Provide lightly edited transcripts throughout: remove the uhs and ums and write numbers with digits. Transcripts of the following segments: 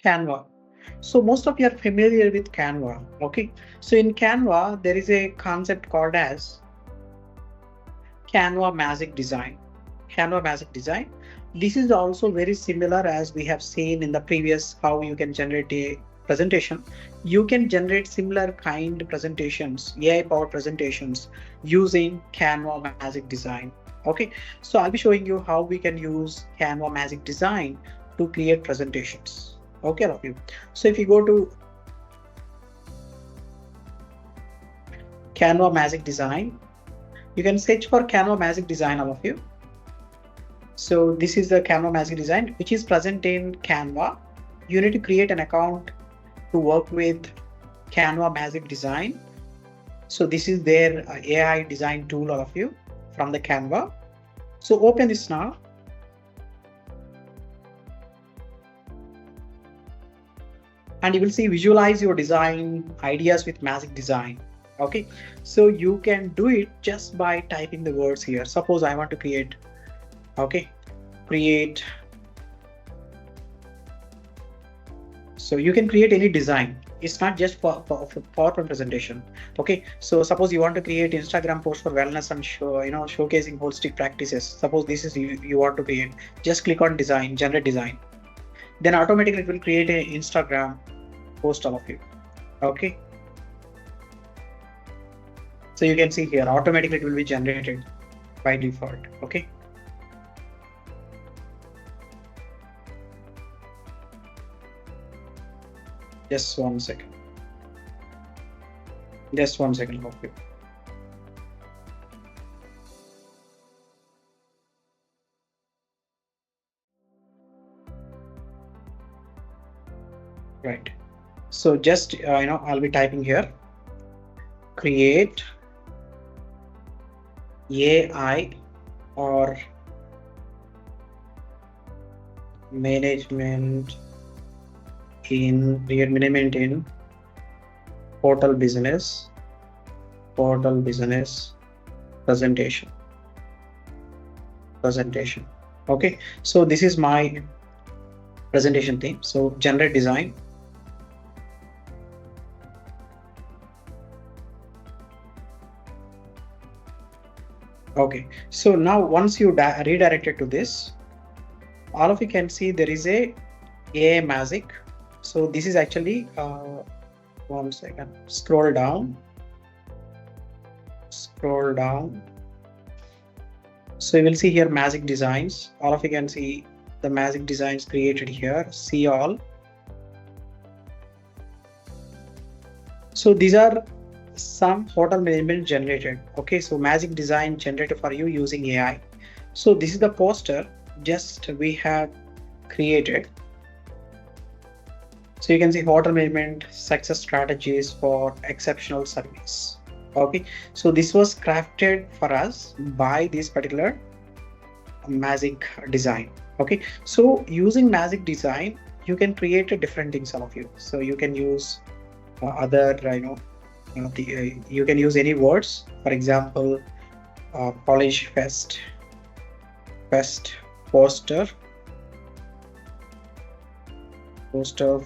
Canva. So most of you are familiar with Canva. Okay. So in Canva, there is a concept called as Canva Magic Design. Canva Magic Design. This is also very similar as we have seen in the previous how you can generate a presentation. You can generate similar kind presentations, AI powered presentations using Canva Magic Design. Okay, so I'll be showing you how we can use Canva Magic Design to create presentations. Okay, all of you. So if you go to Canva Magic Design, you can search for Canva Magic Design, all of you. So this is the Canva Magic Design, which is present in Canva. You need to create an account to work with Canva Magic Design. So this is their AI design tool, all of you, from the Canva. So open this now. And you will see visualize your design ideas with Magic Design. Okay, so you can do it just by typing the words here. Suppose I want to create, so you can create any design. It's not just for PowerPoint presentation. Okay, so suppose you want to create Instagram post for wellness and showcasing holistic practices. Suppose this is you want to create. Just click on design, generate design. Then automatically it will create an Instagram post, all of you. Okay, so you can see here automatically it will be generated by default. Okay, just one second, okay. Right, so just I'll be typing here, create AI or management in portal business presentation. Okay, so this is my presentation theme. So generate design. Okay, so now once you redirected to this, all of you can see there is a AI Magic. So this is actually one second, scroll down. So you will see here Magic Designs. All of you can see the Magic Designs created here. See all. So these are some hotel management generated. Okay, so Magic Design generated for you using AI. So this is the poster just we have created. So you can see hotel management success strategies for exceptional service. Okay, so this was crafted for us by this particular Magic Design. Okay, so using Magic Design, you can create different things, all of you. So you can use other, you can use any words. For example, college fest poster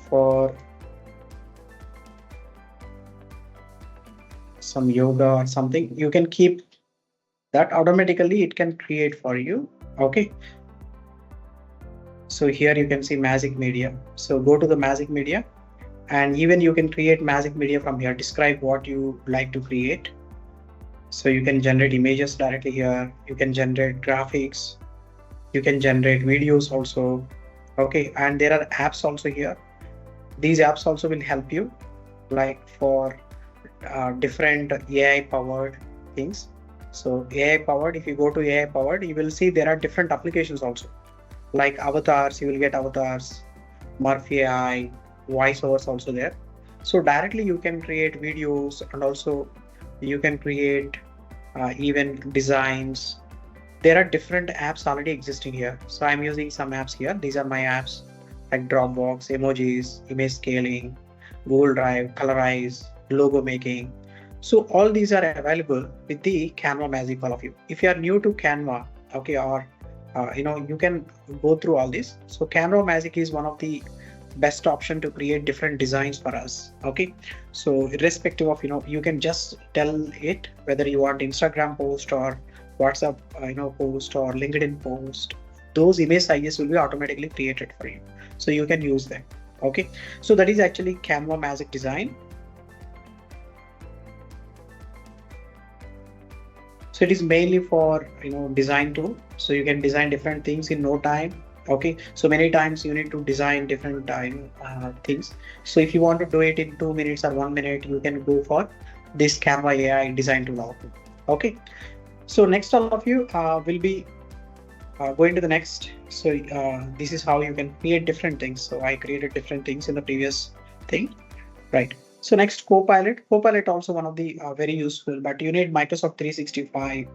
for some yoga or something. You can keep that, automatically it can create for you. Okay, so here you can see Magic Media. So go to the Magic Media, and even you can create Magic Media from here. Describe what you like to create. So you can generate images directly here. You can generate graphics. You can generate videos also. Okay, and there are apps also here. These apps also will help you, like for different AI powered things. So AI powered, if you go to AI powered, you will see there are different applications also, like avatars. You will get avatars, Murphy AI, voiceovers also there. So directly you can create videos, and also you can create even designs. There are different apps already existing here. So I'm using some apps here. These are my apps like Dropbox, emojis, image scaling, Google Drive, colorize, logo making. So all these are available with the Canva Magic, all of you. If you are new to Canva, okay, or you can go through all this. So Canva Magic is one of the best option to create different designs for us. Okay, so irrespective of, you can just tell it whether you want Instagram post or WhatsApp post or LinkedIn post. Those image sizes will be automatically created for you, so you can use them. Okay, so that is actually Canva Magic Design. So it is mainly for design tool, so you can design different things in no time. Okay, so many times you need to design different things. So if you want to do it in 2 minutes or 1 minute, you can go for this Canva AI design tool output. Okay, so next all of you will be going to the next. So this is how you can create different things. So I created different things in the previous thing, right? So next, Copilot. Copilot also one of the very useful, but you need Microsoft 365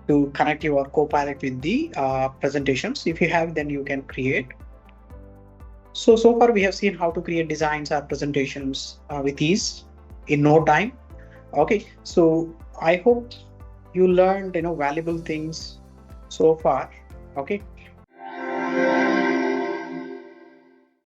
to connect your Copilot with the presentations. If you have, then you can create. So far we have seen how to create designs or presentations with ease in no time. Okay, so I hope you learned valuable things so far. Okay,